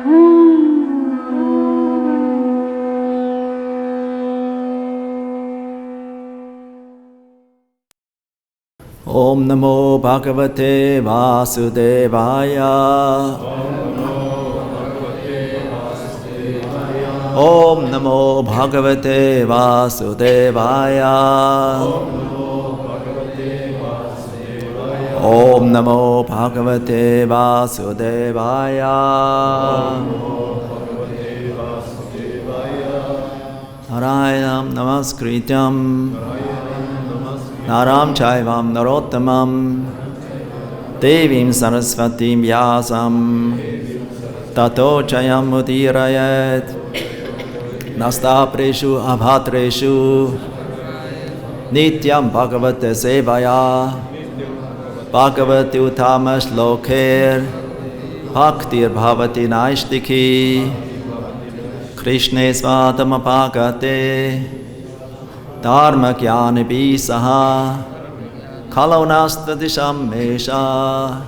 Om Namo Bhagavate Vasudevaya. Om Namo Bhagavate Vasudevaya. Om Namo Bhagavate Vasudevaya. Narayanam Namaskrityam Naram Chaivam Narottamam Devim Sarasvatim Vyasam Tato Chayam Mudirayat Nastapreshu Abhatreshu Nityam Bhagavate Sevaya Bhagavati Uttamash Lokher Bhaktir Bhavati Naishtiki Krishne Svatamapagate Dharma Jnana Bisaha Kalonastra Disham Mesha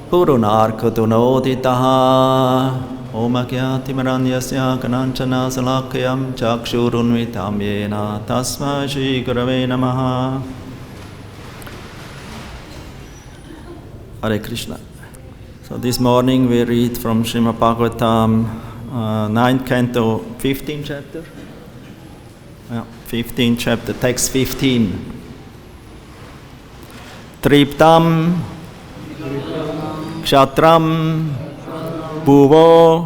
Purunar Kutunoditaha Om Agyati Maranyasya Kananchana Salakyam Chakshurunvitam Yena Tasma Shri Gurave Namaha. Hare Krishna. So this morning we read from Srimad Bhagavatam, 9th canto, 15th chapter. 15th chapter, text 15. Triptam Kshatram Bhuvo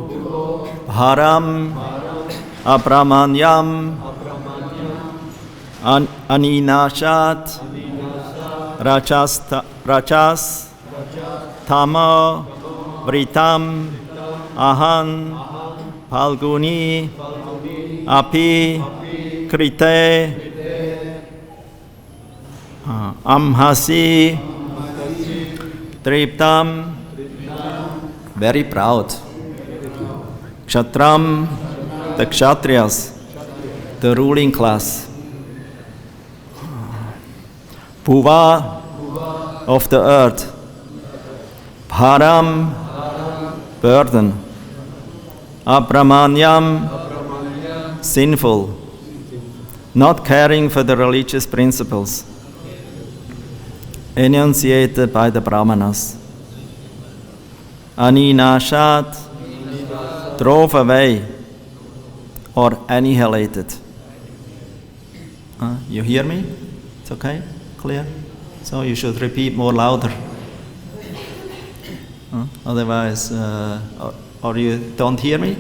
Bharam Apramanyam Aninashat Rachas Tama Vritam Ahan Palguni Api Krite Amhasi Triptam, very proud. Kshatram, the Kshatriyas, the ruling class. Bhuva, of the earth. Bharam, burden. Apramanyam, sinful. Not caring for the religious principles enunciated by the Brahmanas. Aninashat, drove away or annihilated. You hear me? It's okay? Clear? So you should repeat more louder. Otherwise, or you don't hear me?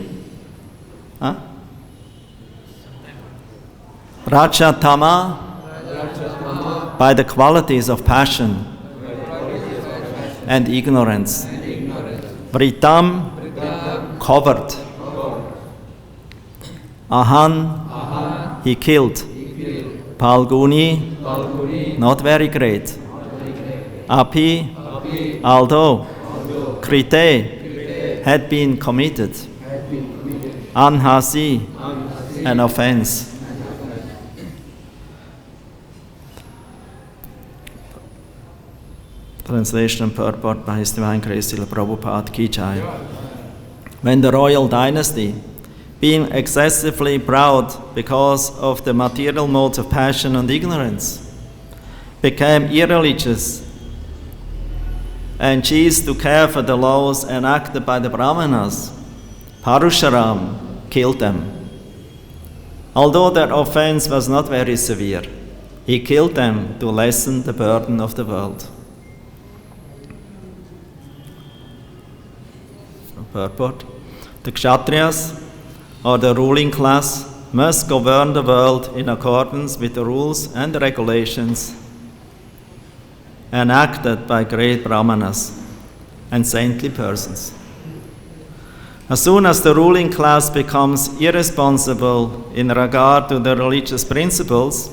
Rajatama, by the qualities of passion and ignorance. Vritam, covered. Ahan, he killed. Palguni, not very great. Api, although. Krite, had been committed. Anhasi, an offense. Translation and purport by His Divine Grace Srila Prabhupada Ki Jai. When the royal dynasty, being excessively proud because of the material modes of passion and ignorance, became irreligious and ceased to care for the laws enacted by the Brahmanas, Parusharam killed them. Although their offense was not very severe, he killed them to lessen the burden of the world. Purport. The Kshatriyas, or the ruling class, must govern the world in accordance with the rules and the regulations enacted by great Brahmanas and saintly persons. As soon as the ruling class becomes irresponsible in regard to the religious principles,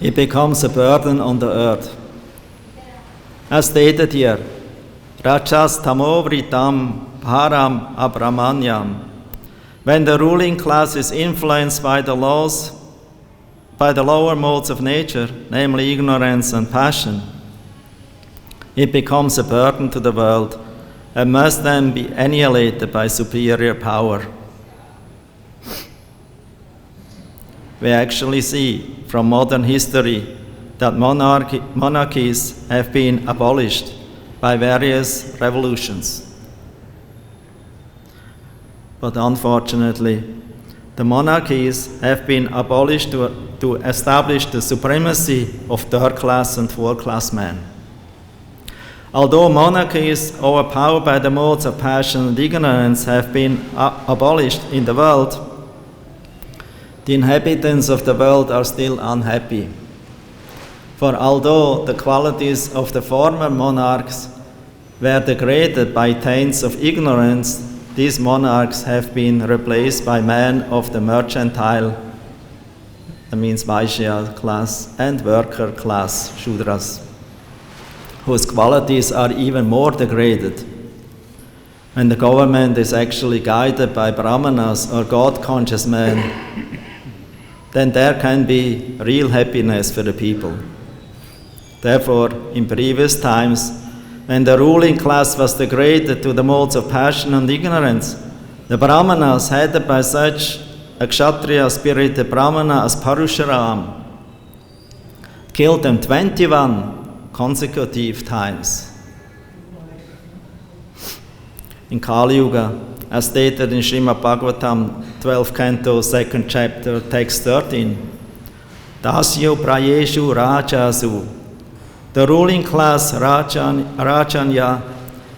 it becomes a burden on the earth. As stated here, Rajas tamovritam bharam abramanyam. When the ruling class is influenced by the laws, by the lower modes of nature, namely ignorance and passion, it becomes a burden to the world and must then be annihilated by superior power. We actually see from modern history that monarchies have been abolished by various revolutions. But unfortunately, the monarchies have been abolished to establish the supremacy of third-class and fourth-class men. Although monarchies overpowered by the modes of passion and ignorance have been abolished in the world, the inhabitants of the world are still unhappy. For although the qualities of the former monarchs were degraded by taints of ignorance, these monarchs have been replaced by men of the mercantile, that means Vaishya class, and worker class, Shudras, whose qualities are even more degraded. When the government is actually guided by Brahmanas or God-conscious men, then there can be real happiness for the people. Therefore, in previous times, when the ruling class was degraded to the modes of passion and ignorance, the Brahmanas, headed by such a Kshatriya-spirited Brahmana as Parashuram, killed them 21 consecutive times. In Kali Yuga, as stated in Srimad Bhagavatam, 12th canto, 2nd chapter, text 13, Tasyo prayeshu rajasu, the ruling class Rajanya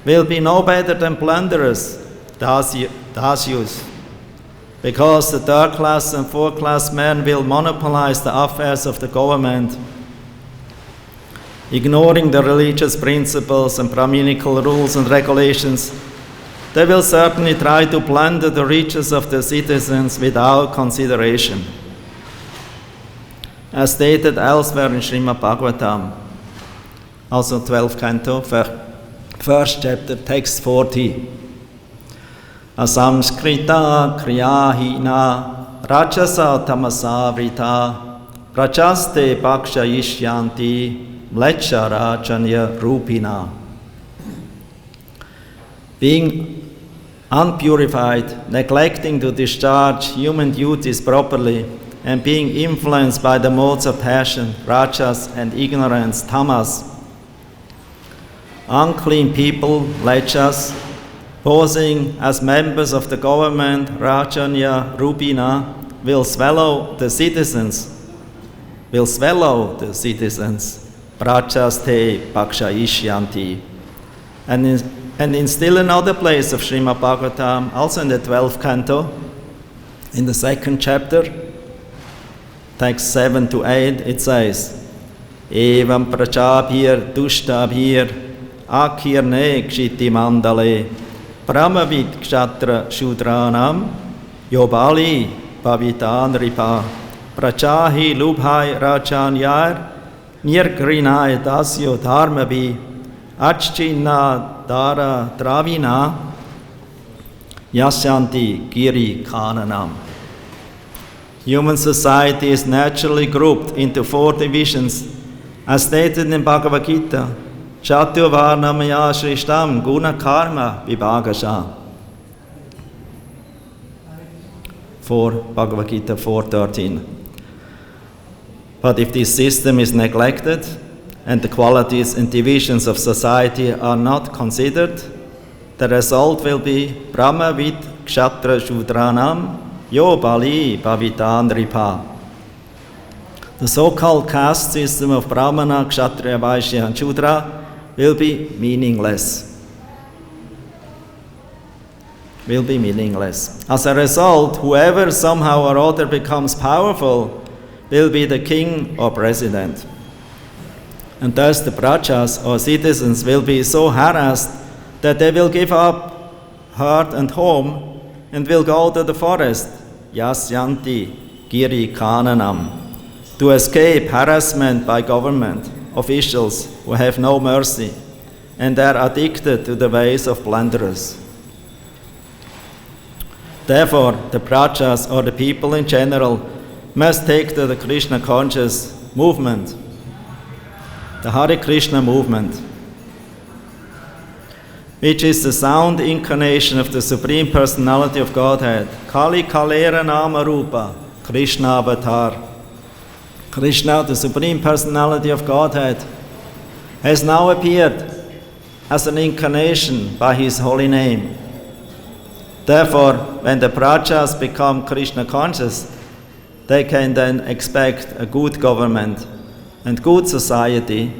will be no better than plunderers, Dasyus, because the third class and fourth class men will monopolize the affairs of the government, ignoring the religious principles and Brahminical rules and regulations. They will certainly try to plunder the riches of the citizens without consideration. As stated elsewhere in Srimad Bhagavatam, also 12th canto, 1st chapter, text 40. Asamskrita kriyahina rajasa tamasa vrita prajaste bhakshayishyanti mlecha rajanya rupina. Being unpurified, neglecting to discharge human duties properly, and being influenced by the modes of passion, rajas, and ignorance, tamas, unclean people, lechas, posing as members of the government, Rajanya Rupina, will swallow the citizens, Prajaste Bhakshayishyanti. And in still another place of Srimad Bhagavatam, also in the 12th canto, in the 2nd chapter, text 7 to 8, it says, Evam prajabhir dushtabhir Akhirne kshiti mandale Brahmavit kshatra shudranam Yobali pavitan ripa Prajahi lubhai rajanyar Nirgrinai dasyo dharmabi Achchina dara dravina Yasyanti giri kananam. Human society is naturally grouped into 4 divisions, as stated in Bhagavad-Gita, Chatya Varnamaya Shrishtam Guna Karma Vibhagasha. 4 Bhagavad-Gita 4.13. But if this system is neglected and the qualities and divisions of society are not considered, the result will be Brahma Vid Kshatra Shudranam Yo Bali Bhavitan Ripa. The so-called caste system of Brahmana, Kshatriya, Vaishya, and Shudra will be meaningless. As a result, whoever somehow or other becomes powerful will be the king or president. And thus the prajas or citizens will be so harassed that they will give up heart and home and will go to the forest, Yasyanti Giri Kananam, to escape harassment by government officials who have no mercy and are addicted to the ways of plunderers. Therefore, the prajas or the people in general must take to the Krishna conscious movement, the Hare Krishna movement. which is the sound incarnation of the Supreme Personality of Godhead. Kali Kalera Nama Rupa, Krishna Avatar. Krishna, the Supreme Personality of Godhead, has now appeared as an incarnation by his holy name. Therefore, when the Prajas become Krishna conscious, they can then expect a good government and good society,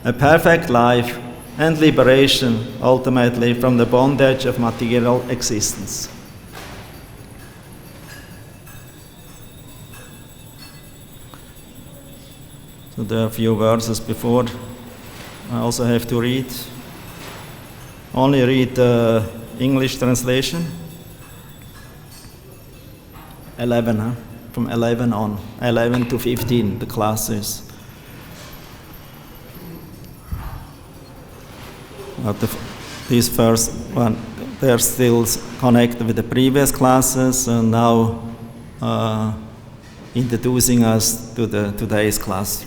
a perfect life, and liberation ultimately from the bondage of material existence. So there are a few verses before I also have to read. Only read the English translation. 11, huh? From 11 on. 11 to 15, the classes. These first one, they're still connected with the previous classes, and now introducing us to today's class,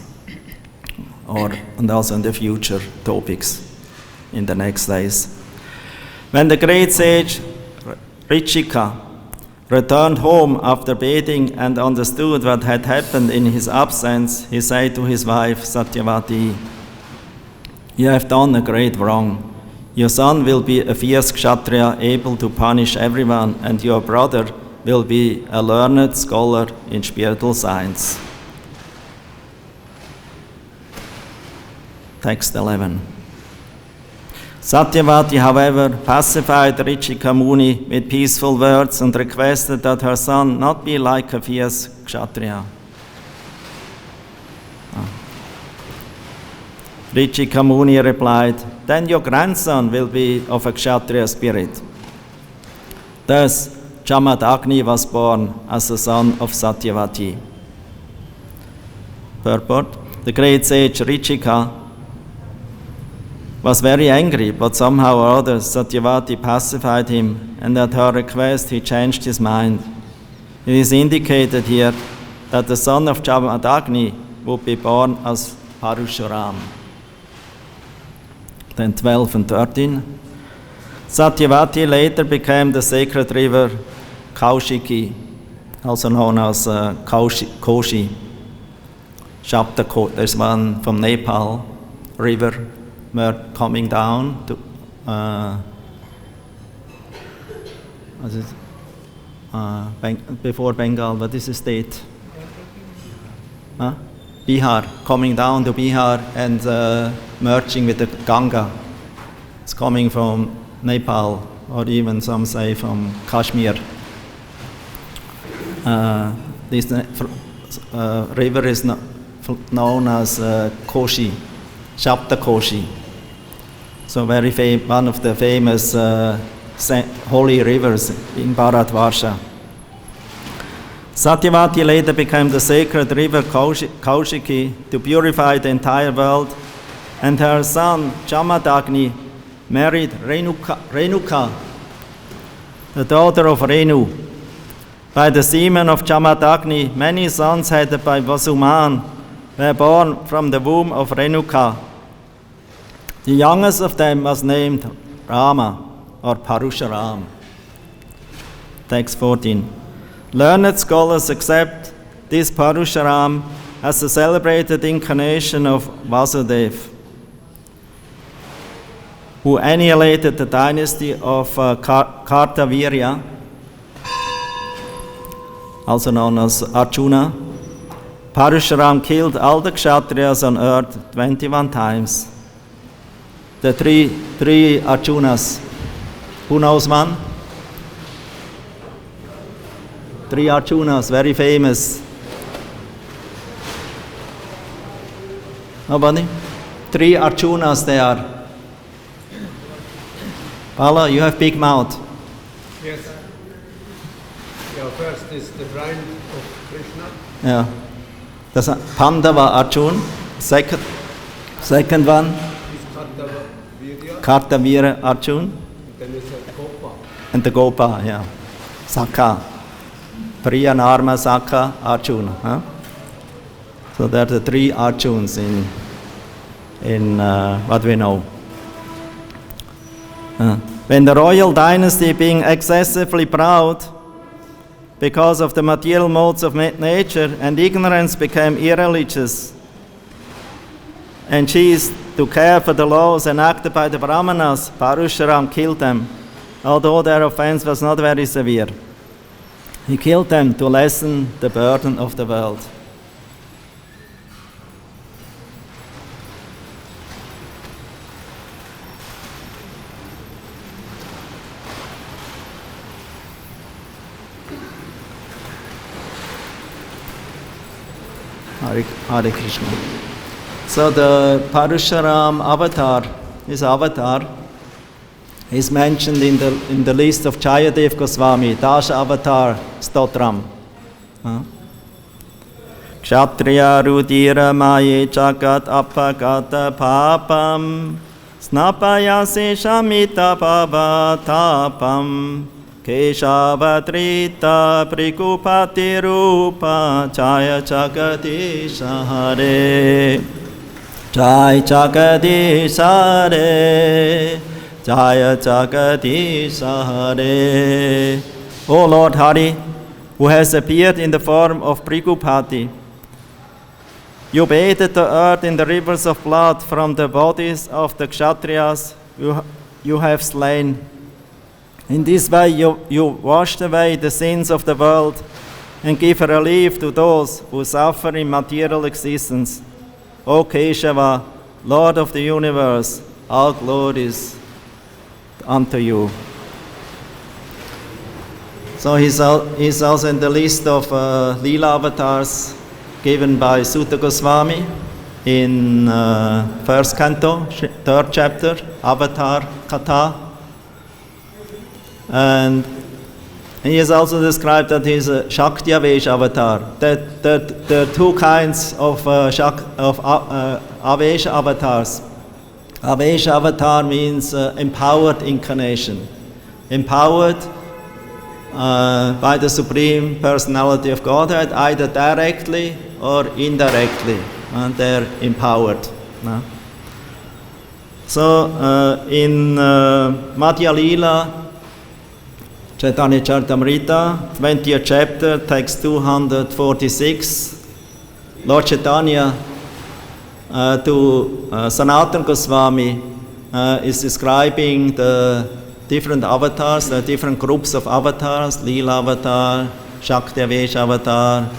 and also in the future topics in the next days. When the great sage Richika returned home after bathing and understood what had happened in his absence, he said to his wife Satyavati, "You have done a great wrong. Your son will be a fierce kshatriya able to punish everyone, and your brother will be a learned scholar in spiritual science." Text 11. Satyavati, however, pacified Richika Muni with peaceful words and requested that her son not be like a fierce kshatriya. Richika Muni replied, "Then your grandson will be of a kshatriya spirit." Thus, Jamadagni was born as the son of Satyavati. Purport: the great sage Richika was very angry, but somehow or other Satyavati pacified him, and at her request he changed his mind. It is indicated here that the son of Jamadagni would be born as Parashuram. Then 12 and 13. Satyavati later became the sacred river Kaushiki, also known as Koshi. Shaptakot, there's one from Nepal, river, where coming down to before Bengal, what is the state? Bihar, coming down to Bihar and merging with the Ganga. It's coming from Nepal, or even some say from Kashmir. This river is known as Koshi, Shaptakoshi. So one of the famous holy rivers in Bharatvarsha. Satyavati later became the sacred river Kaushiki to purify the entire world, and her son Jamadagni married Renuka, the daughter of Renu. By the semen of Jamadagni, many sons headed by Vasuman were born from the womb of Renuka. The youngest of them was named Rama, or Parashuram. Text 14. Learned scholars accept this Parashuram as the celebrated incarnation of Vasudeva, who annihilated the dynasty of Kartavirya, also known as Arjuna. Parashuram killed all the Kshatriyas on earth 21 times. The three Arjunas. Who knows one? 3 Arjunas, very famous. Nobody? 3 Arjunas they are. Pala, you have big mouth. Yes. Yeah, first is the bride of Krishna. Yeah. That's Pandava Arjun. Second one. Is Kartavira Arjun. Then is Gopa. And the Gopa, yeah. Sakha. Priya Narma Sakha Arjuna. Huh? So there are the 3 Arjuns in what we know. When the royal dynasty, being excessively proud because of the material modes of nature and ignorance, became irreligious and ceased to care for the laws enacted by the Brahmanas, Parashuram killed them, although their offense was not very severe. He killed them to lessen the burden of the world. Hare Krishna. So the Parashuram avatar, his avatar, is mentioned in the list of Jayadev Goswami, Dasha Avatar Stotram. Kshatriya Rudira Maye Jagat Apagata Papam Snapayase Shamita Pavatapam Keshavadrita Prikupati Rupa Jaya Jagadisha Hare Jai Jagadisha Hare Jaya Jagadisha Hare. O Lord Hari, who has appeared in the form of Prikupati, you bathed the earth in the rivers of blood from the bodies of the Kshatriyas you have slain. In this way you washed away the sins of the world and give relief to those who suffer in material existence. O Keshava, Lord of the universe, all glories unto you. So he's also in the list of Leela avatars given by Suta Goswami in first canto, third chapter, Avatar Katha. And he is also described that he is a Shakti Avesh avatar. There are two kinds of Avesh avatars. Avesh avatar means empowered incarnation, empowered by the Supreme Personality of Godhead, either directly or indirectly, and they're empowered. So in Madhya Lila, Chaitanya Charitamrita, 20th chapter, text 246, Lord Chaitanya to Sanatana Goswami is describing the different avatars, the different groups of avatars, Leela avatar, Shakti Avesh avatar,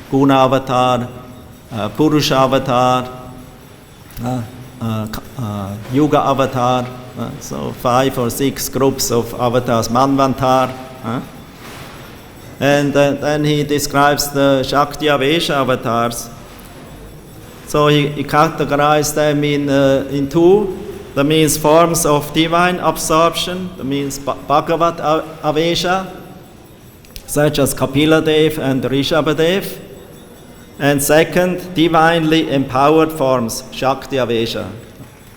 Guna avatar, Purusha avatar, Yuga avatar, so 5 or 6 groups of avatars, Manvantar. And then he describes the Shakti Avesh avatars. So he categorized them in two. That means forms of divine absorption. That means Bhagavad Avesha, such as Kapila Dev and Rishabhadev. And second, divinely empowered forms, Shakti Avesha.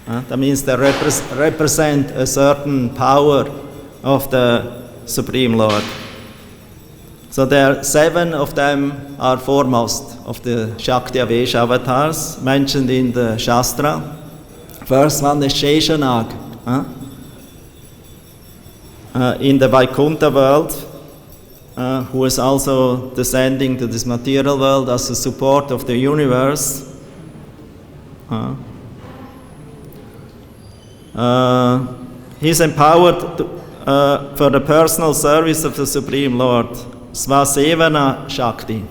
That means they represent a certain power of the Supreme Lord. So there are 7 of them are foremost of the Shakti Avesha avatars mentioned in the Shastra. First one is Sheshanag, in the Vaikuntha world, who is also descending to this material world as a support of the universe. He's empowered for the personal service of the Supreme Lord, Svasevana Shakti.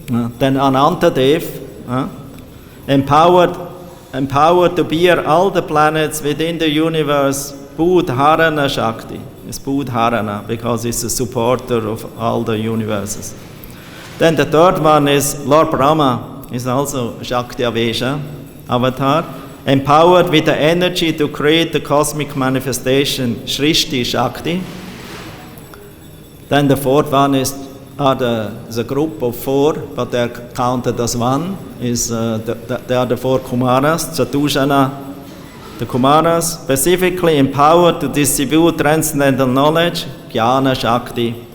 Then Anantadev, empowered to bear all the planets within the universe, Budharana Shakti. It's Budharana because it's a supporter of all the universes. Then the third one is Lord Brahma, is also Shakti Avesha avatar, empowered with the energy to create the cosmic manifestation, Shrishti Shakti. Then the fourth one is a group of 4, but they're counted as one. They are the 4 Kumaras, Chatushana, the Kumaras, specifically empowered to distribute transcendental knowledge, Jnana Shakti.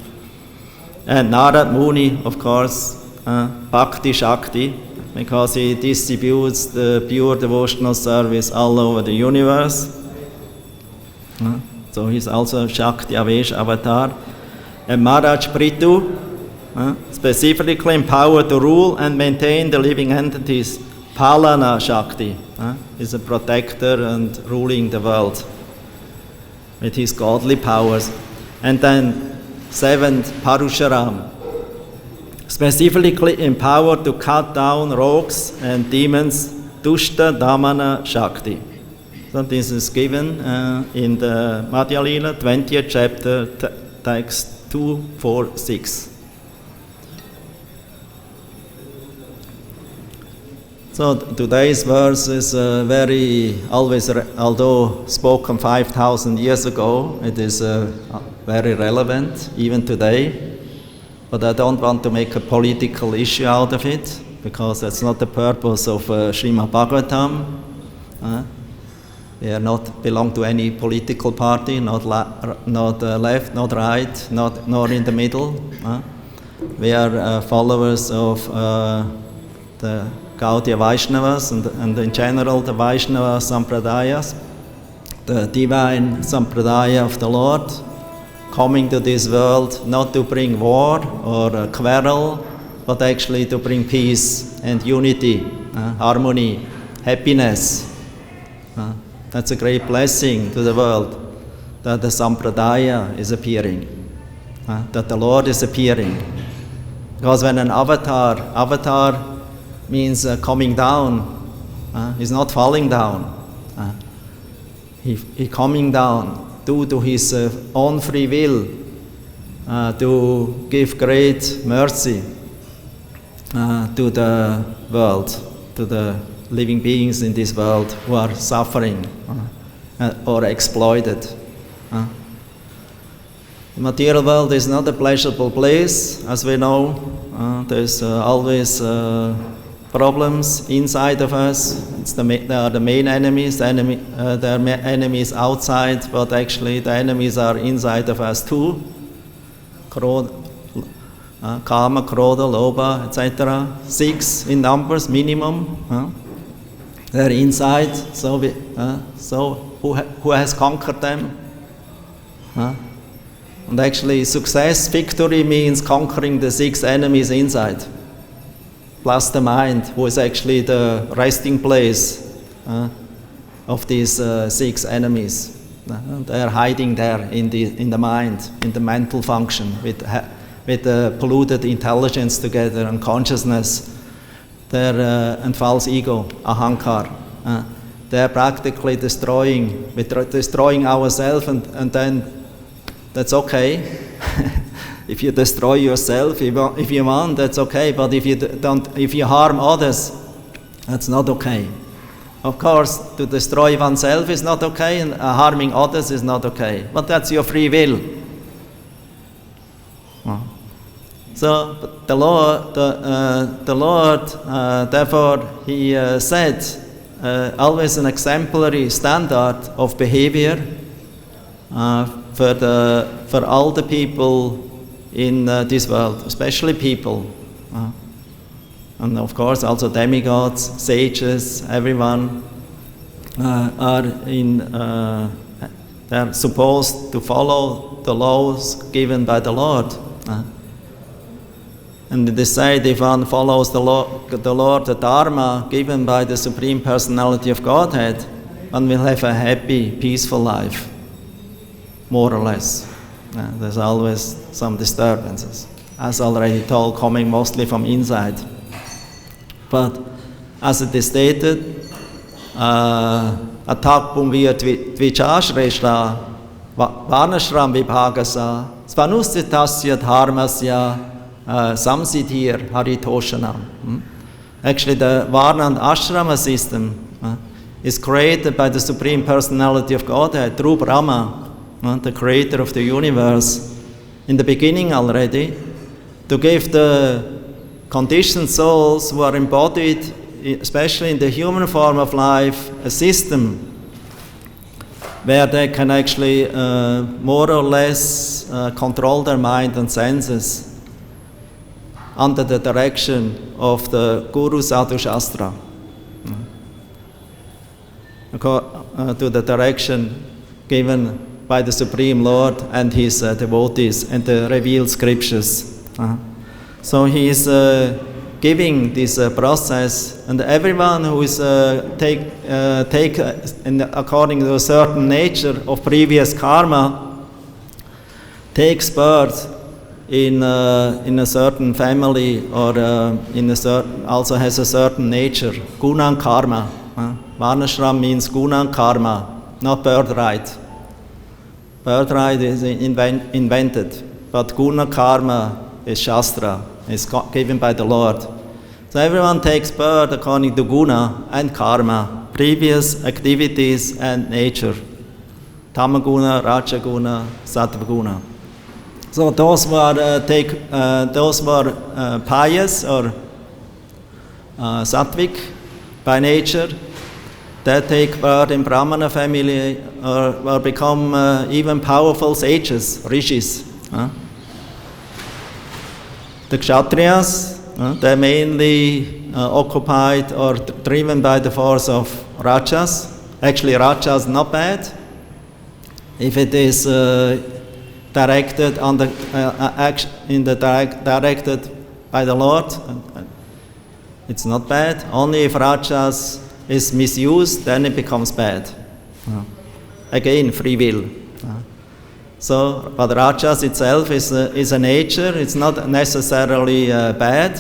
And Narad Muni, of course, Bhakti Shakti, because he distributes the pure devotional service all over the universe. So he's also Shakti Avesh avatar. And Maharaj Prithu, specifically empowered to rule and maintain the living entities. Palana Shakti is a protector and ruling the world with his godly powers. And then seventh, Parusharam, specifically empowered to cut down rogues and demons, Dushta Damana Shakti. So this is given in the Madhya Lila, 20th chapter, text 246. So today's verse is although spoken 5,000 years ago, it is very relevant even today. But I don't want to make a political issue out of it, because that's not the purpose of Srimad Bhagavatam. We are not belong to any political party, not left, not right, nor in the middle. We are followers of the Gaudiya Vaishnavas and in general the Vaishnava Sampradayas, the divine Sampradaya of the Lord, coming to this world not to bring war or a quarrel, but actually to bring peace and unity, harmony, happiness. That's a great blessing to the world, that the Sampradaya is appearing, that the Lord is appearing. Because when an avatar means coming down, he's not falling down. He coming down due to his own free will to give great mercy to the world, to the living beings in this world who are suffering or exploited. The material world is not a pleasurable place, as we know. There's always problems inside of us. They are the main enemies. There are enemies outside, but actually the enemies are inside of us too. Kama, Krodha, Lobha, etc. 6 in numbers minimum. They're inside. So who has conquered them? And actually, success, victory means conquering the 6 enemies inside, plus the mind, who is actually the resting place of these 6 enemies. They are hiding there in the mind, in the mental function, with the polluted intelligence together and consciousness. And false ego, ahankar. They're practically destroying ourselves, and then that's okay. If you destroy yourself, if you want, that's okay. But if you harm others, that's not okay. Of course, to destroy oneself is not okay, and harming others is not okay. But that's your free will. So the Lord, therefore, He set always an exemplary standard of behavior for all the people in this world, especially people, and of course also demigods, sages, everyone they're supposed to follow the laws given by the Lord. And they say if one follows the Lord, the Dharma given by the Supreme Personality of Godhead, one will have a happy, peaceful life, more or less. There's always some disturbances, as already told, coming mostly from inside. But as it is stated, Atakpum via Tvichashreshta Varnashram Vibhagasa Svanustitasya Dharmasya Samsiddhir Haritoshanam. Actually, the Varna and Ashrama system is created by the Supreme Personality of Godhead through Brahma, the creator of the universe, in the beginning already, to give the conditioned souls who are embodied, especially in the human form of life, a system where they can actually more or less control their mind and senses under the direction of the Guru Sadhu Shastra, to the direction given by the Supreme Lord and his devotees and the revealed scriptures. So he is giving this process, and everyone who is according to a certain nature of previous karma takes birth in a certain family, or also has a certain nature, guna and karma. Varnashram means guna and karma, not birthright. Birthright is invented, but guna karma is Shastra, is given by the Lord. So everyone takes birth according to guna and karma, previous activities and nature. Tamaguna, Rajaguna, Sattvaguna. So those who are pious or sattvic by nature, they take birth in Brahmana family or become even powerful sages, rishis. The Kshatriyas, they're mainly occupied or driven by the force of Rajas. Actually, Rajas not bad. If it is directed directed by the Lord, it's not bad. Only if Rajas is misused, then it becomes bad. Again, free will. So, but Rajas itself is a nature. It's not necessarily bad.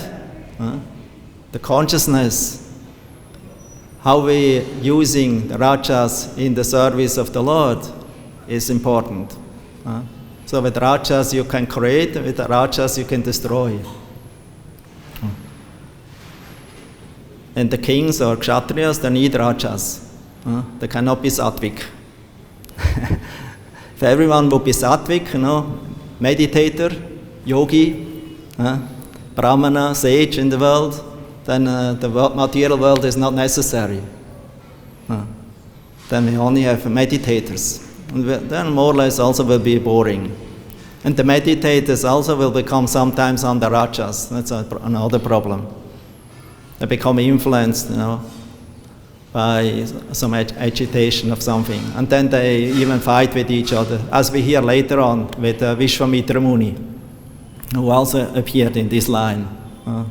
The consciousness, how we using the Rajas in the service of the Lord, is important. So with Rajas you can create, with Rajas you can destroy. And the kings or Kshatriyas, they need Rajas. They cannot be sattvic. If everyone would be sattvic, meditator, yogi, brahmana, sage in the world, then the material world is not necessary. Then we only have meditators. And then more or less also will be boring. And the meditators also will become sometimes under Rajas. That's another problem. They become influenced, by some agitation of something. And then they even fight with each other, as we hear later on with Vishwamitra Muni, who also appeared in this line,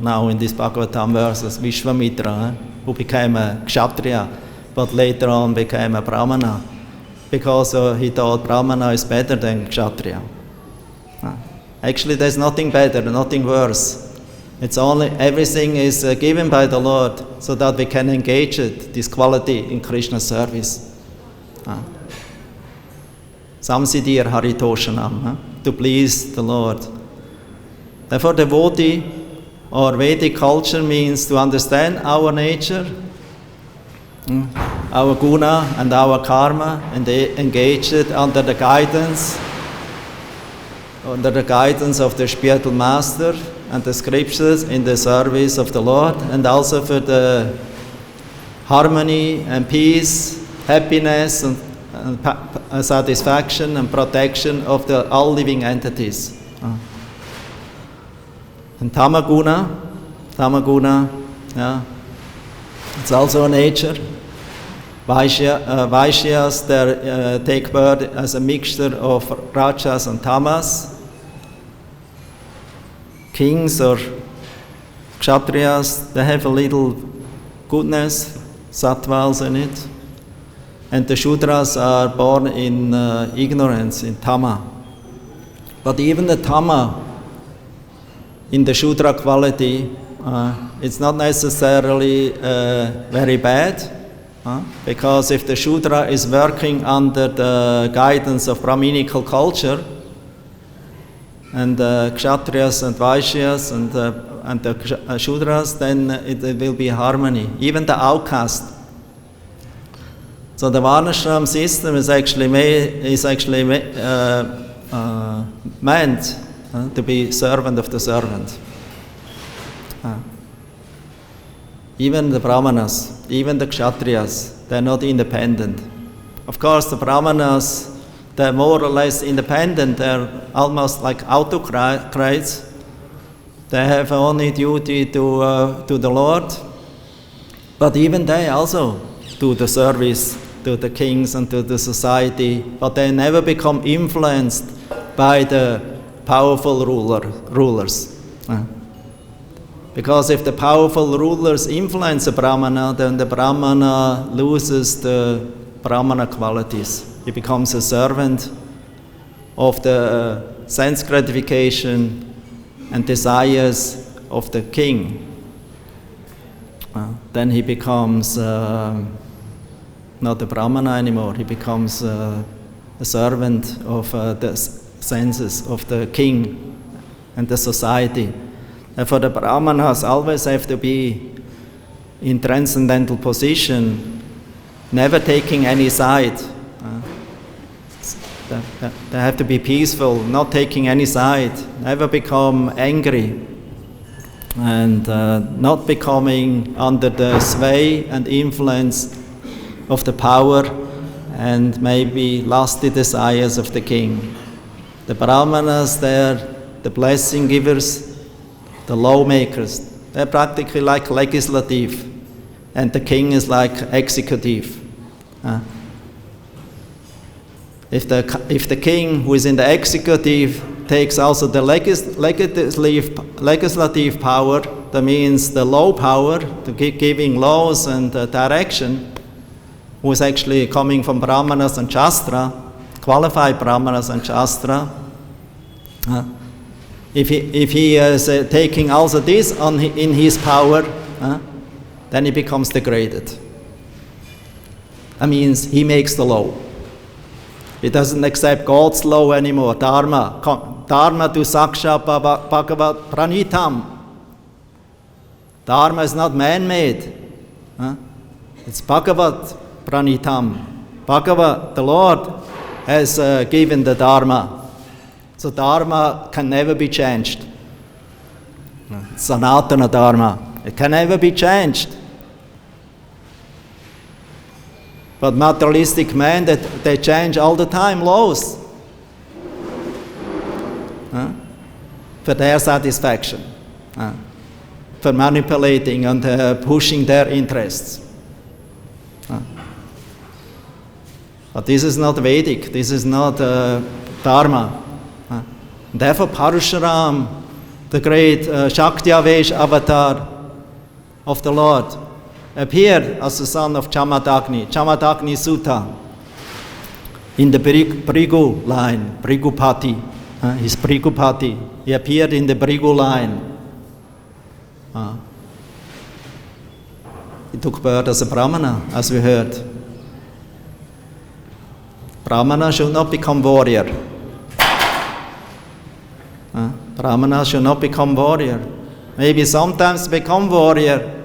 now in this Bhagavatam verses, Vishwamitra, who became a Kshatriya, but later on became a Brahmana, because he thought Brahmana is better than Kshatriya. Actually, there's nothing better, nothing worse. It's only, everything is given by the Lord so that we can engage this quality in Krishna's service. Samsiddhir Haritoshanam, to please the Lord. Therefore, devotee or Vedic culture means to understand our nature, our guna and our karma, and engage it under the guidance of the spiritual master and the scriptures in the service of the Lord, and also for the harmony and peace, happiness and satisfaction and protection of all living entities. And Tamaguna, it's also a nature. Vaishyas, they take birth as a mixture of Rajas and Tamas. Kings or Kshatriyas, they have a little goodness, sattvas in it. And the Shudras are born in ignorance, in Tama. But even the Tama, in the Shudra quality, it's not necessarily very bad. Because if the Shudra is working under the guidance of Brahminical culture, and Kshatriyas and Vaishyas and the Shudras, then it will be harmony. Even the outcast. So the Varnashram system is actually meant to be servant of the servant. Even the Brahmanas, even the Kshatriyas, they're not independent. Of course, the Brahmanas, they're more or less independent. They're almost like autocrats. They have only duty to the Lord. But even they also do the service to the kings and to the society, but they never become influenced by the powerful rulers. Because if the powerful rulers influence the Brahmana, then the Brahmana loses the Brahmana qualities. He becomes a servant of the sense gratification and desires of the king. Then he becomes not a Brahmana anymore. He becomes a servant of the senses of the king and the society. Therefore, the Brahmanas always have to be in transcendental position, never taking any side. They have to be peaceful, not taking any side, never become angry, and not becoming under the sway and influence of the power and maybe lusty desires of the king. The Brahmanas, they're the blessing givers, the lawmakers. They're practically like legislative, and the king is like executive. If the king who is in the executive takes also the legislative power, that means the law power, to giving laws and direction, who is actually coming from Brahmanas and Shastra, qualified Brahmanas and Shastra, if he is taking also this in his power, then he becomes degraded. That means he makes the law. He doesn't accept God's law anymore, Dharma. Dharma tu saksha bhagavad pranitam. Dharma is not man-made. It's Bhagavad pranitam. Bhagavad, the Lord, has given the Dharma. So Dharma can never be changed. It's Sanatana Dharma. It can never be changed. But materialistic men, they change all the time laws for their satisfaction, for manipulating and pushing their interests. But this is not Vedic, this is not Dharma. Therefore Parashuram, the great Shakti-Avesh avatar of the Lord, appeared as the son of Jamadagni, Jamadagni Suta, in the Brigu line, Brigupati. He's Brigupati. He appeared in the Brigu line. He took birth as a Brahmana, as we heard. Brahmana should not become warrior. Brahmana should not become warrior. Maybe sometimes become warrior.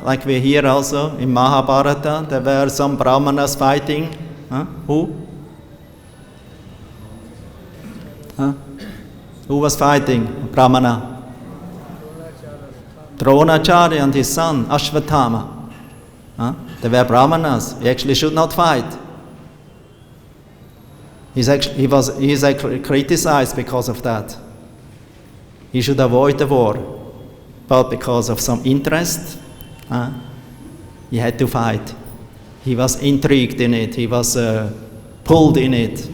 Like we hear also in Mahabharata, there were some Brahmanas fighting. Who? Who was fighting? Brahmana. Dronacharya and his son, Ashvatthama. They were Brahmanas. He actually should not fight. He is actually criticized because of that. He should avoid the war. But because of some interest, he had to fight. He was intrigued in it. He was pulled in it.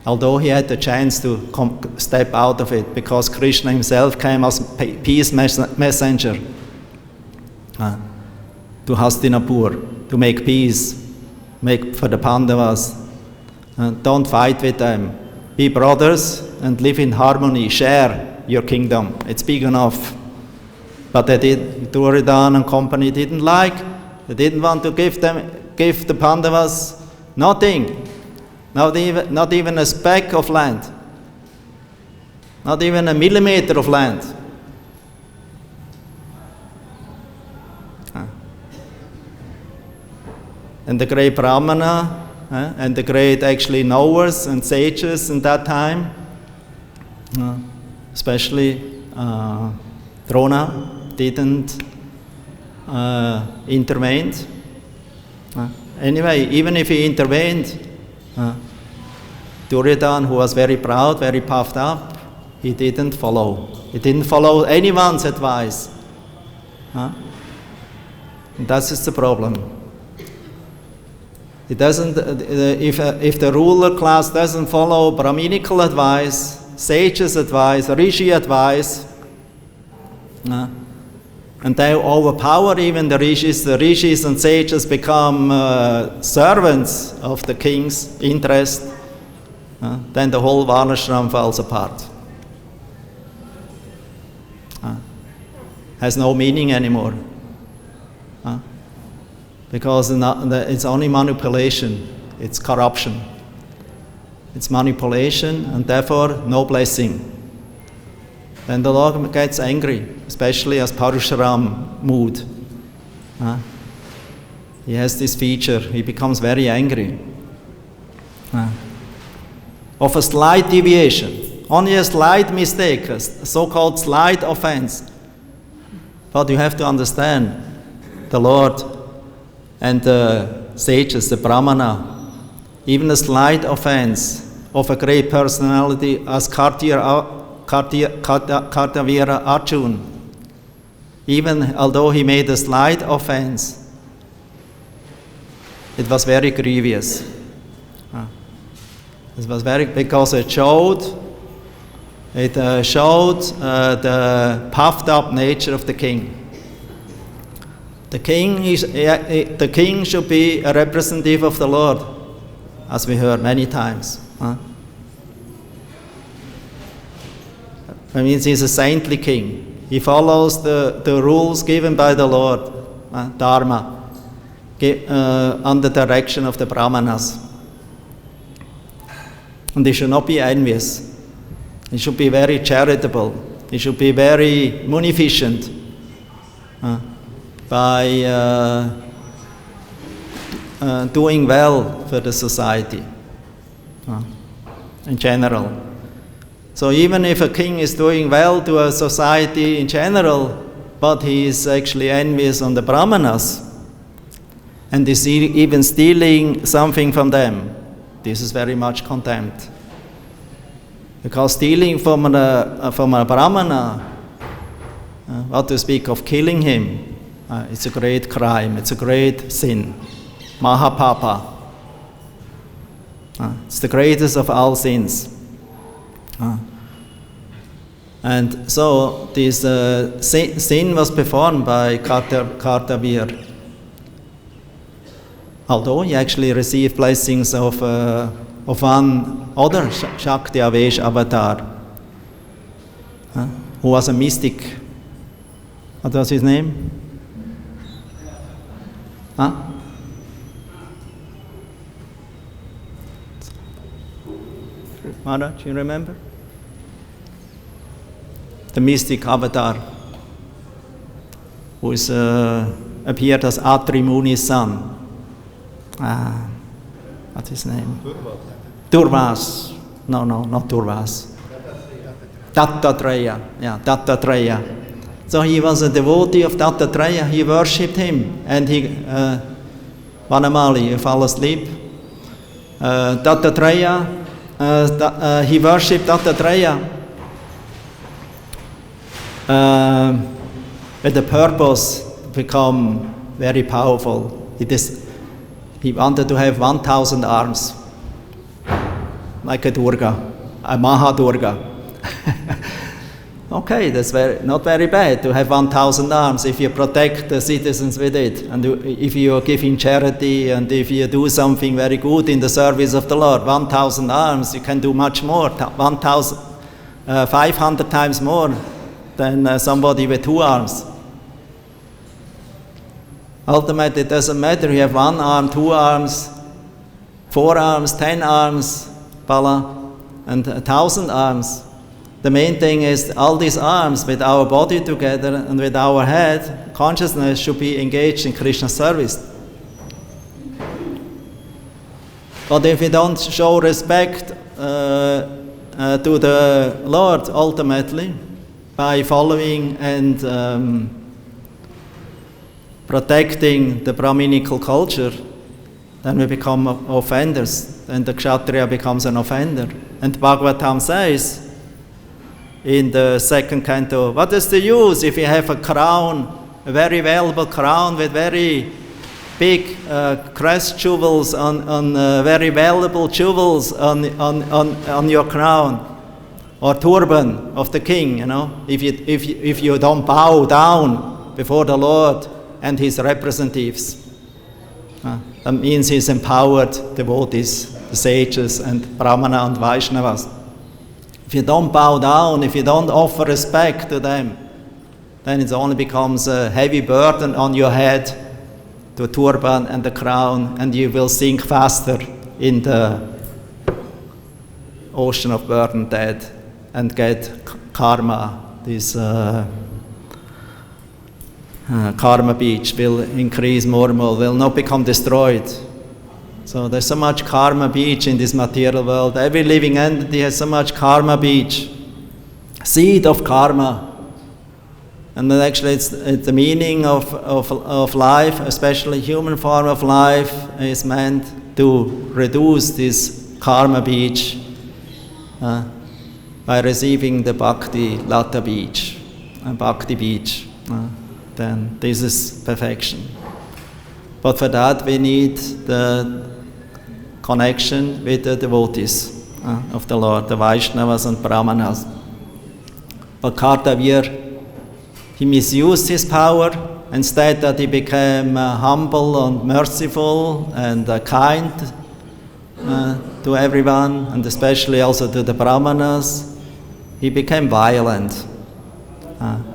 Although he had the chance to step out of it, because Krishna himself came as peace messenger to Hastinapur to make peace, make for the Pandavas. Don't fight with them. Be brothers and live in harmony. Share your kingdom. It's big enough. But Duryodhana and company didn't like. They didn't want to give the Pandavas nothing. Not even a speck of land. Not even a millimeter of land. And the great Brahmana and the great actually knowers and sages in that time, especially Drona, didn't intervene. Anyway, even if he intervened, Duryodhana, who was very proud, very puffed up, he didn't follow. He didn't follow anyone's advice. And that is the problem. It doesn't. If the ruler class doesn't follow Brahminical advice, sages' advice, rishi advice, and they overpower even the rishis and sages become servants of the king's interest, then the whole Varnashram falls apart. Has no meaning anymore. Because it's only manipulation, it's corruption. It's manipulation and therefore no blessing. Then the Lord gets angry, especially as Parashuram mood. He has this feature, he becomes very angry. Of a slight deviation, only a slight mistake, a so-called slight offense. But you have to understand, the Lord and the sages, the Brahmana, even a slight offense of a great personality as Kartavira Arjuna, even although he made a slight offense, it was very grievous. It was because it showed the puffed up nature of the king. The king should be a representative of the Lord, as we heard many times. That means he's a saintly king. He follows the rules given by the Lord, Dharma, under the direction of the Brahmanas. And he should not be envious. He should be very charitable. He should be very munificent by doing well for the society in general. So even if a king is doing well to a society in general, but he is actually envious on the Brahmanas, and is even stealing something from them, this is very much condemned. Because stealing from a Brahmana, what to speak of killing him, it's a great crime, it's a great sin, Mahapapa. It's the greatest of all sins. And so this sin was performed by Kartavir. Although he actually received blessings of one other Shakti Avesh avatar, who was a mystic. What was his name? Mara, do you remember? The mystic avatar, who is, appeared as Atri Muni's son. What's his name? Durvas. No, not Durvas. Dattatreya. Yeah, Dattatreya. So he was a devotee of Dattatreya. He worshipped him, and he, Vanamali, you fall asleep. Dattatreya, he worshipped Dattatreya with the purpose to become very powerful. He wanted to have 1,000 arms, like a Durga, a Maha-Durga. Okay, that's not very bad to have 1,000 arms if you protect the citizens with it, and if you are giving charity, and if you do something very good in the service of the Lord. 1,000 arms, you can do much more, 500 times more than somebody with 2 arms. Ultimately, it doesn't matter, you have 1 arm, 2 arms, 4 arms, 10 arms, Bala, and 1,000 arms. The main thing is all these arms with our body together and with our head, consciousness should be engaged in Krishna service. But if we don't show respect to the Lord ultimately by following and protecting the Brahminical culture, then we become offenders, and the Kshatriya becomes an offender. And Bhagavatam says in the 2nd canto, what is the use if you have a crown, a very valuable crown with very big crest jewels on very valuable jewels on your crown, or turban of the king, if you don't bow down before the Lord and his representatives. That means he's empowered devotees, the sages and Brahmana and Vaishnavas. If you don't bow down, if you don't offer respect to them, then it only becomes a heavy burden on your head, the turban and the crown, and you will sink faster in the ocean of birth and death and get karma. This karma beach will increase more and more, will not become destroyed. So there's so much karma beach in this material world. Every living entity has so much karma beach, seed of karma. And then actually it's the meaning of life, especially human form of life, is meant to reduce this karma beach by receiving the bhakti lata beach, bhakti beach. Then this is perfection. But for that we need the connection with the devotees of the Lord, the Vaishnavas and Brahmanas. But Kartavir, he misused his power. Instead that he became humble and merciful and kind to everyone, and especially also to the Brahmanas, he became violent.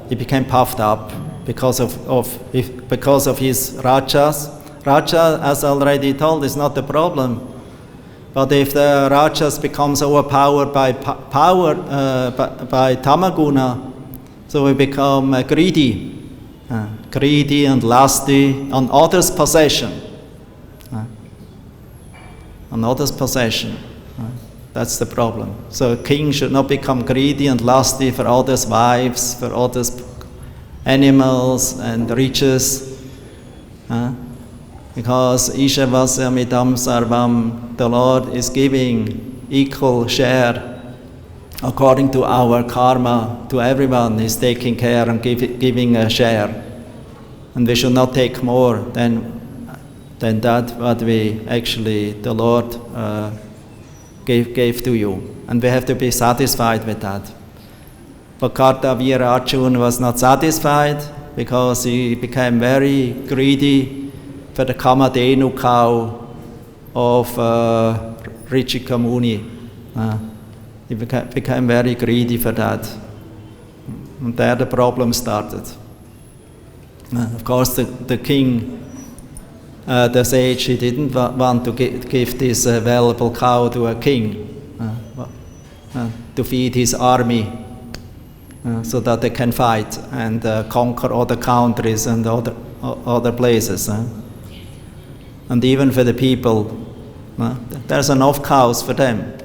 He became puffed up because of his rajas. Raja, as already told, is not the problem. But if the rajas becomes overpowered by tamaguna, so we become greedy and lusty on others' possession. On others' possession. That's the problem. So a king should not become greedy and lusty for others' wives, for others' animals and riches. Because Ishavasyamidam Sarvam, the Lord is giving equal share according to our karma to everyone. He's taking care and giving a share. And we should not take more than that what we actually, the Lord gave to you. And we have to be satisfied with that. But Kartavir Arjuna was not satisfied because he became very greedy for the Kamadhenu cow of Richika Muni. He became very greedy for that. And there the problem started. Of course, the king, the sage, he didn't want to give this valuable cow to a king to feed his army so that they can fight and conquer other countries and other places. And even for the people, there's enough cows for them.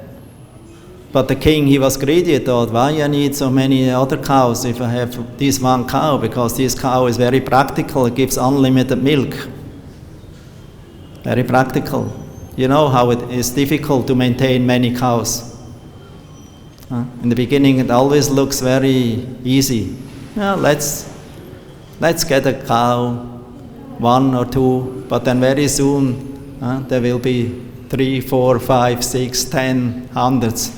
But the king, he was greedy. He thought, why I need so many other cows if I have this one cow? Because this cow is very practical. It gives unlimited milk. Very practical. You know how it is difficult to maintain many cows. In the beginning, it always looks very easy. Let's get a cow, 1 or 2, but then very soon there will be 3, 4, 5, 6, 10, hundreds.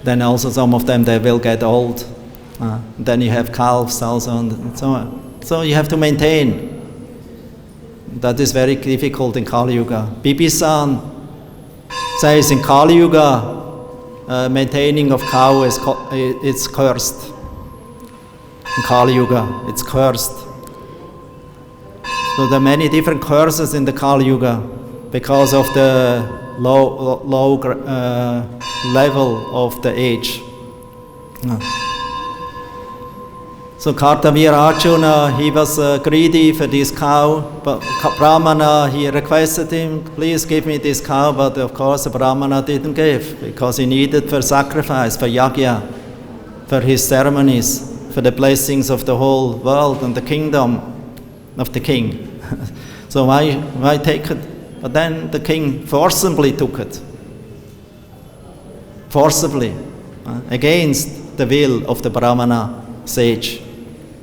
Then also some of them, they will get old. Then you have calves also and so on. So you have to maintain. That is very difficult in Kali Yuga. Bibisan says in Kali Yuga, maintaining of cow it's cursed. In Kali Yuga, it's cursed. So there are many different curses in the Kali Yuga because of the low level of the age. So Kartavir Arjuna, he was greedy for this cow, but Brahmana, he requested him, please give me this cow, but of course the Brahmana didn't give, because he needed for sacrifice, for yajna, for his ceremonies, for the blessings of the whole world and the kingdom of the king. So why take it? But then the king forcibly took it. Forcibly, against the will of the Brahmana sage.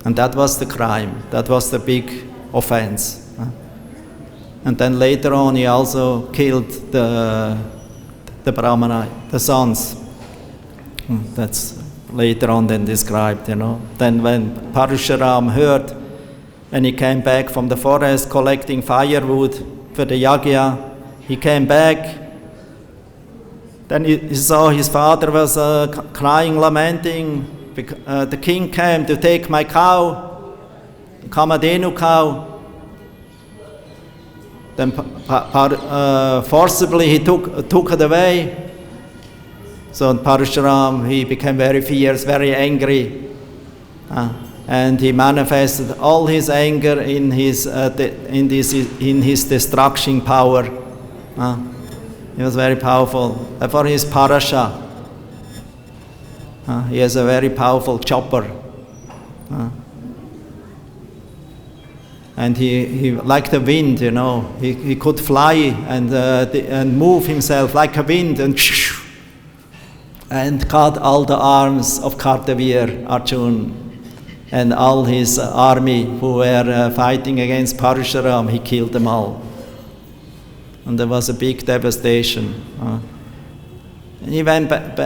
And that was the crime. That was the big offense. And then later on he also killed the Brahmana, the sons. That's later on then described, Then when Parashuram heard, when he came back from the forest collecting firewood for the yagya, he came back. Then he saw his father was crying, lamenting. The king came to take my cow, Kamadhenu cow. Then forcibly he took it away. So Parashuram, he became very fierce, very angry. And he manifested all his anger in his destruction power. He was very powerful. For his parasha, he has a very powerful chopper. And he like the wind, he could fly and move himself like a wind and cut all the arms of Kartavir, Arjuna, and all his army who were fighting against Parashuram. He killed them all. And there was a big devastation. He went back,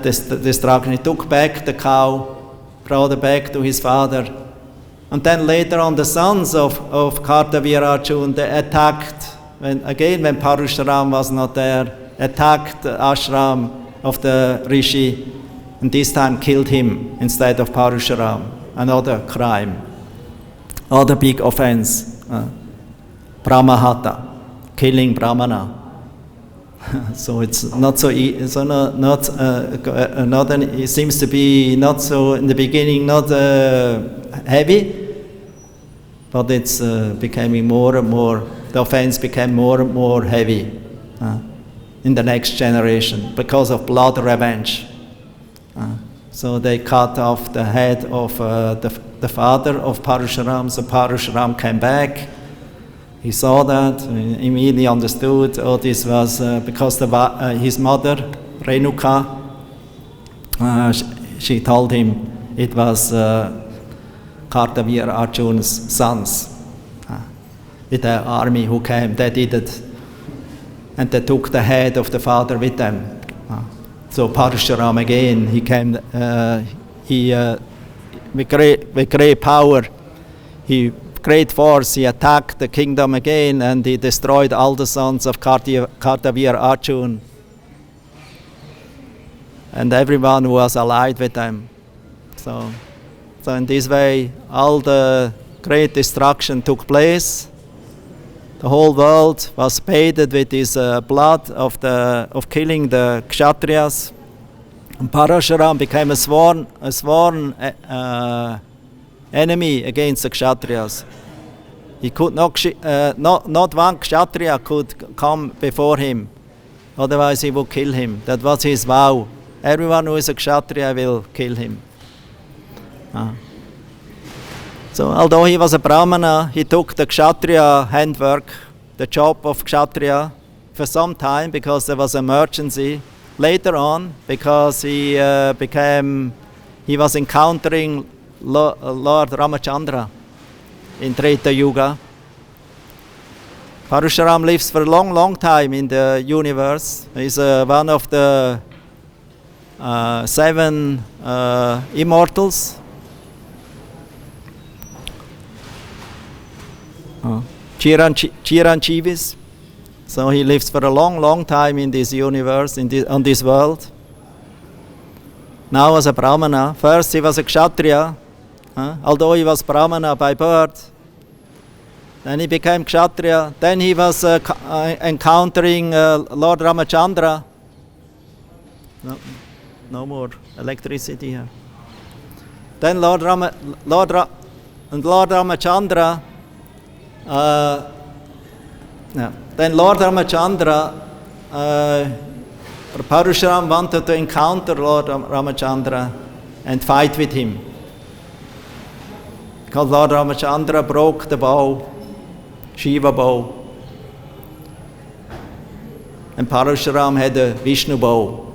destruction. He took back the cow, brought it back to his father. And then later on, the sons of Kartavir Arjuna, they attacked, when Parashuram was not there, attacked the ashram of the rishi, and this time killed him instead of Parashuram. Another crime, other big offense, Brahmahata, killing Brahmana. So it's not so it seems to be not so in the beginning, not heavy, but it's becoming more and more. The offense became more and more heavy in the next generation because of blood revenge. So they cut off the head of the father of Parashuram. So Parashuram came back. He saw that, immediately understood, this was because his mother, Renuka, she told him it was Kartavir Arjuna's sons. With the army who came, they did it. And they took the head of the father with them. So Parashuram again, he came, with great power, great force, he attacked the kingdom again, and he destroyed all the sons of Kartavir Arjuna and everyone who was allied with them. So in this way, all the great destruction took place. The whole world was bathed with this blood of killing the Kshatriyas. And Parashuram became a sworn enemy against the Kshatriyas. He could not one Kshatriya could come before him, otherwise he would kill him. That was his vow. Everyone who is a Kshatriya will kill him. So although he was a Brahmana, he took the Kshatriya handwork, the job of Kshatriya, for some time because there was emergency. Later on, because he was encountering Lord Ramachandra in Treta Yuga. Parashuram lives for a long, long time in the universe. He's one of the 7 immortals. Chiranjeevis. So he lives for a long, long time in this universe, on this world. Now as a Brahmana, first he was a Kshatriya, although he was Brahmana by birth. Then he became Kshatriya. Then he was encountering Lord Ramachandra. No more electricity here. Then Lord Ramachandra. Then Lord Ramachandra, Parashuram wanted to encounter Lord Ramachandra and fight with him. Because Lord Ramachandra broke the bow, Shiva bow. And Parashuram had a Vishnu bow.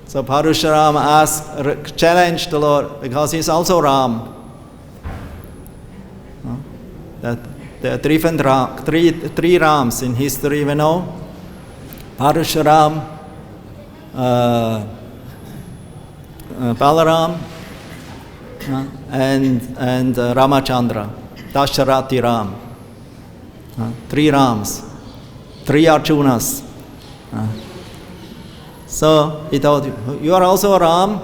So Parashuram challenged the Lord, because he's also Ram. that there are three Rams in history, we know. Parashuram, Balaram, and Ramachandra, Dasharati Ram. Three Rams, three Arjunas. So he told you, you are also a Ram,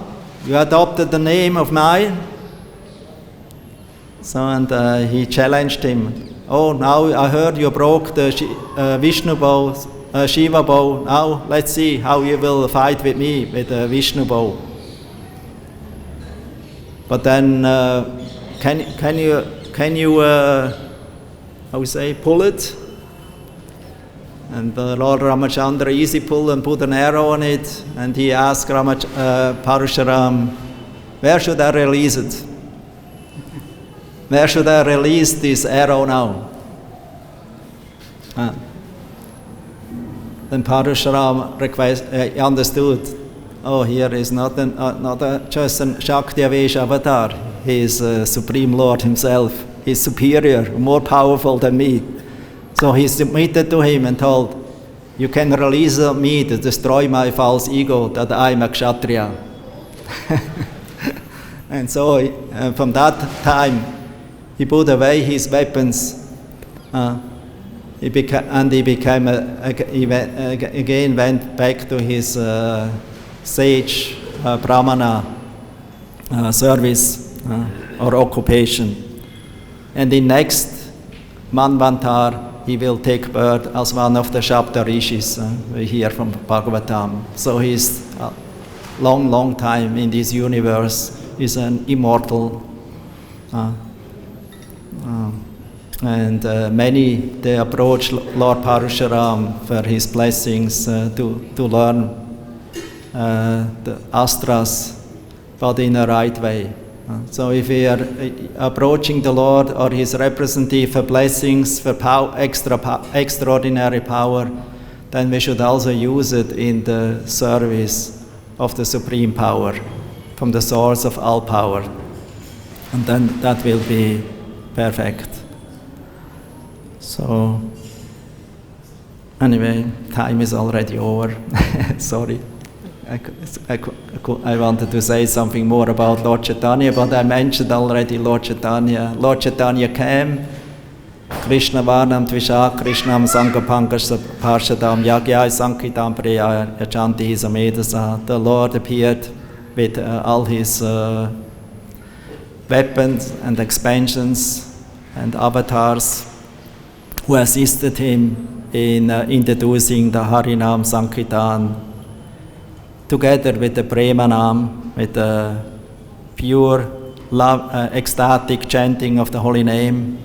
you adopted the name of mine. So, and he challenged him. Oh, now I heard you broke the Vishnu bow, Shiva bow. Now let's see how you will fight with me with the Vishnu bow. But then, can you how we say, pull it? And Lord Ramachandra easy pull and put an arrow on it. And he asked Parashuram, where should I release it? Where should I release this arrow now? Then Parashuram understood, oh, here is not just a Shakti Avesh avatar. He is Supreme Lord himself. He is superior, more powerful than me. So he submitted to him and told, you can release me to destroy my false ego that I am a Kshatriya. And so from that time, he put away his weapons. He again went back to his sage brahmana service or occupation. And in next Manvantar, he will take birth as one of the Shabda Rishis. We hear from Bhagavatam. So he's a long time in this universe. He's an immortal. And many, they approach Lord Parashuram for his blessings to learn the astras, but in a right way. So if we are approaching the Lord or his representative for blessings, for extraordinary power, then we should also use it in the service of the supreme power, from the source of all power. And then that will be perfect. So, anyway, time is already over. Sorry. I wanted to say something more about Lord Chaitanya, but I mentioned already Lord Chaitanya. Lord Chaitanya came, Krishna Varnam Tvisha, Krishnam Sankapankasha Parshadam Yagyai Sankitam Priya Yachanti Samedasa. The Lord appeared with all his weapons and expansions and avatars who assisted him in introducing the Harinam Sankirtan together with the Premanam, with the pure love, ecstatic chanting of the holy name,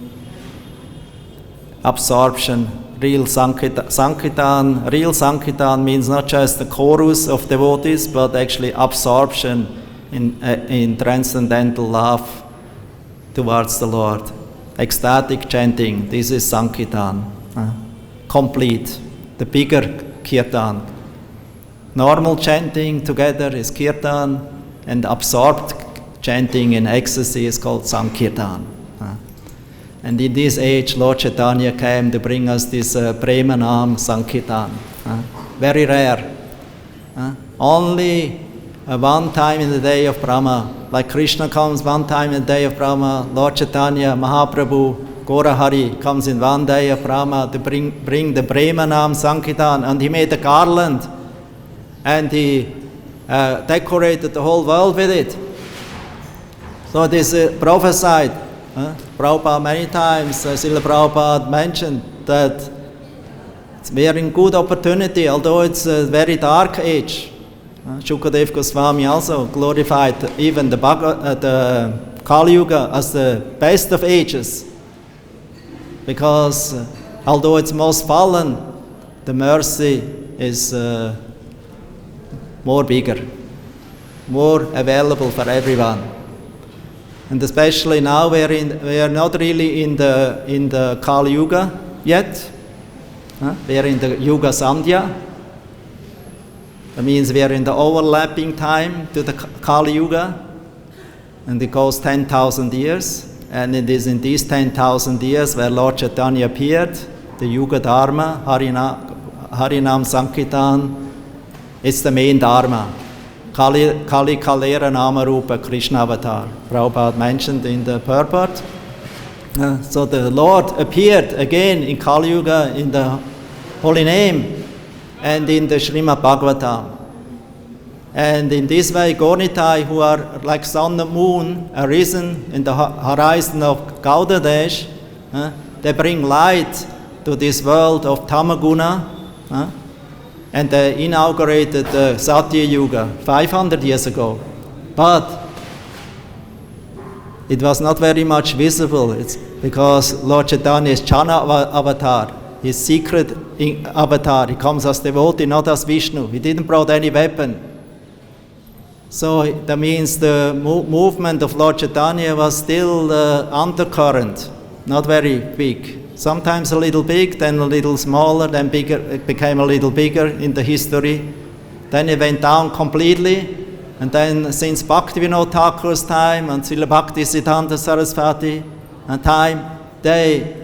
absorption, real Sankirtan. Real Sankirtan means not just the chorus of devotees, but actually absorption in transcendental love towards the Lord. Ecstatic chanting, this is Sankirtan, complete, the bigger Kirtan. Normal chanting together is Kirtan, and absorbed chanting in ecstasy is called Sankirtan. And in this age, Lord Chaitanya came to bring us this Premanam Sankirtan. Very rare. Only one time in the day of Brahma. Like Krishna comes one time in the day of Brahma, Lord Chaitanya, Mahaprabhu, Gaurahari comes in one day of Brahma to bring the Premanam Sankirtan, and he made a garland and he decorated the whole world with it. So this prophesied. Prabhupada many times, Srila Prabhupada mentioned that it's a very good opportunity, although it's a very dark age. Shukadev Goswami also glorified even the Kali Yuga as the best of ages, because although it's most fallen, the mercy is more bigger, more available for everyone. And especially now we are not really in the Kali Yuga yet. We are in the Yuga Sandhya. That means we are in the overlapping time to the Kali Yuga, and it goes 10,000 years. and it is in these 10,000 years where Lord Chaitanya appeared, the Yuga Dharma, Harinam Sankirtan, it's the main Dharma. Kali Kalera Nama Rupa Krishna Avatar. Prabhupada mentioned in the purport. So the Lord appeared again in Kali Yuga in the holy name and in the Srimad Bhagavatam. And in this way, Gornitai, who are like sun and moon, arisen in the horizon of Gaudadesh, they bring light to this world of Tamaguna, and they inaugurated the Satya Yuga 500 years ago. But it was not very much visible. It's because Lord Chaitanya is Chana avatar, his secret avatar. He comes as devotee, not as Vishnu. He didn't brought any weapon. So that means the movement of Lord Chaitanya was still undercurrent, not very big. Sometimes a little big, then a little smaller, then bigger. It became a little bigger in the history. Then it went down completely. And then since Bhaktivinoda Thakur's time and Srila Bhaktisiddhanta Saraswati time, they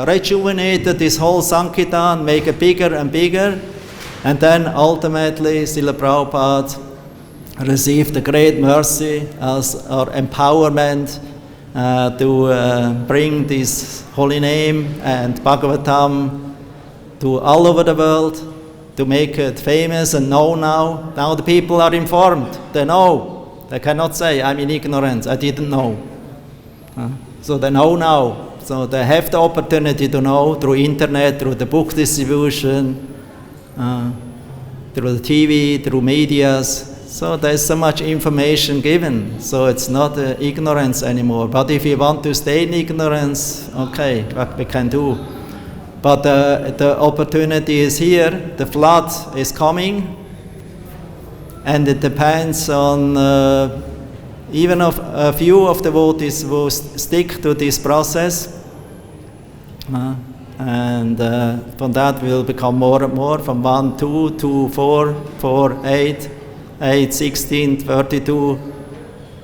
rejuvenated this whole Sankirtan, make it bigger and bigger. And then ultimately Srila Prabhupada received the great mercy as our empowerment to bring this holy name and Bhagavatam to all over the world, to make it famous and known now. Now the people are informed. They know. They cannot say, I'm in ignorance, I didn't know. So they know now. So they have the opportunity to know through internet, through the book distribution, through the TV, through medias. So there's so much information given, so it's not ignorance anymore. But if you want to stay in ignorance, okay, what we can do. But the opportunity is here, the flood is coming, and it depends on even of a few of the devotees who stick to this process. And from that will become more and more, from 1, 2, 2, 4, 4, 8, 8, 16, 32,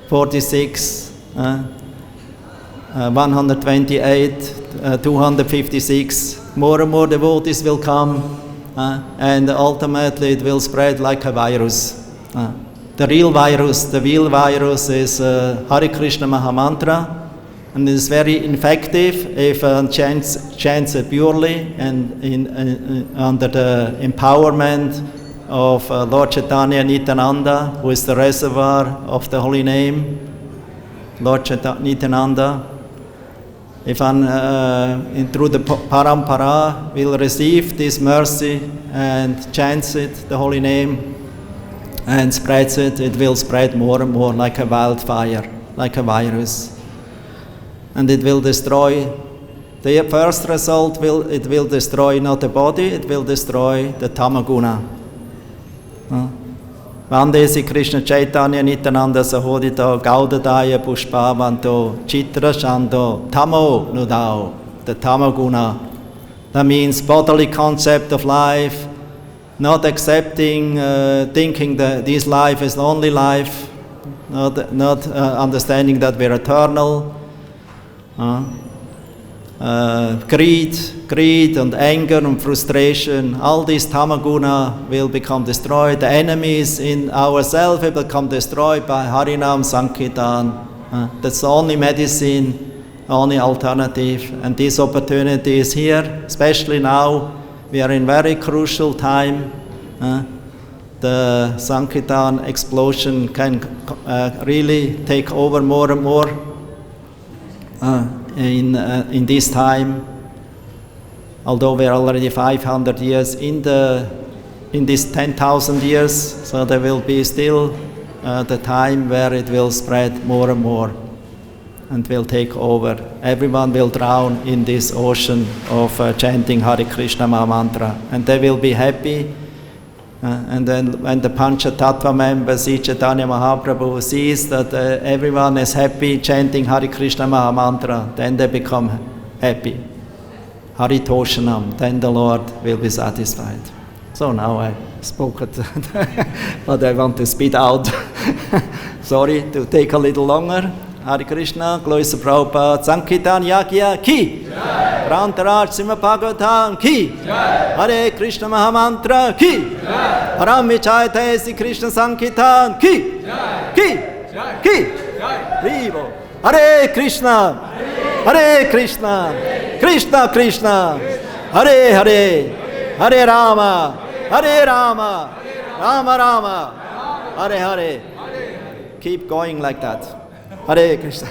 46, 128, 256. More and more devotees will come, and ultimately it will spread like a virus. The real virus is Hare Krishna Mahamantra, and it is very effective if chants it purely and under the empowerment of Lord Chaitanya Nityananda, who is the reservoir of the holy name, Lord Chaitanya Nityananda. If one through the parampara will receive this mercy and chants it, the holy name, and spreads it, it will spread more and more like a wildfire, like a virus. And it will destroy, the first result it will destroy not the body, it will destroy the tamaguna. Vande si Krishna Chaitanya Nityananda Sahodito Gaudadaya Pushpavanto Chitra Shando Tamo Nudao, the Tamaguna. That means bodily concept of life, not accepting, thinking that this life is the only life, not understanding that we're eternal. Greed and anger and frustration, all these tamaguna will become destroyed. The enemies in ourselves will become destroyed by Harinam Sankirtan. That's the only medicine, only alternative. And this opportunity is here, especially now. We are in very crucial time. The Sankirtan explosion can really take over more and more in this time. Although we are already 500 years in this 10,000 years, so there will be still the time where it will spread more and more and will take over. Everyone will drown in this ocean of chanting Hare Krishna Mahamantra, and they will be happy. And then when the Panchatattva members, see Chaitanya Mahaprabhu sees that everyone is happy chanting Hare Krishna Mahamantra, then they become happy. Haritoshanam, then the Lord will be satisfied. So now I spoke it, but I want to speed out. Sorry to take a little longer. Hare Krishna, glory to Prabhupada, Sankirtan Yakya ki, Prantaraj Sima Bhagavatam ki, Hare Krishna Mahamantra ki, Param Vichayate Sri Krishna Sankirtan ki, Vivo. Hare Krishna, Hare Krishna, Krishna Krishna, Hare Hare, Hare Rama, Hare Rama, Rama Rama, Hare Hare. Keep going like that. Hare Krishna.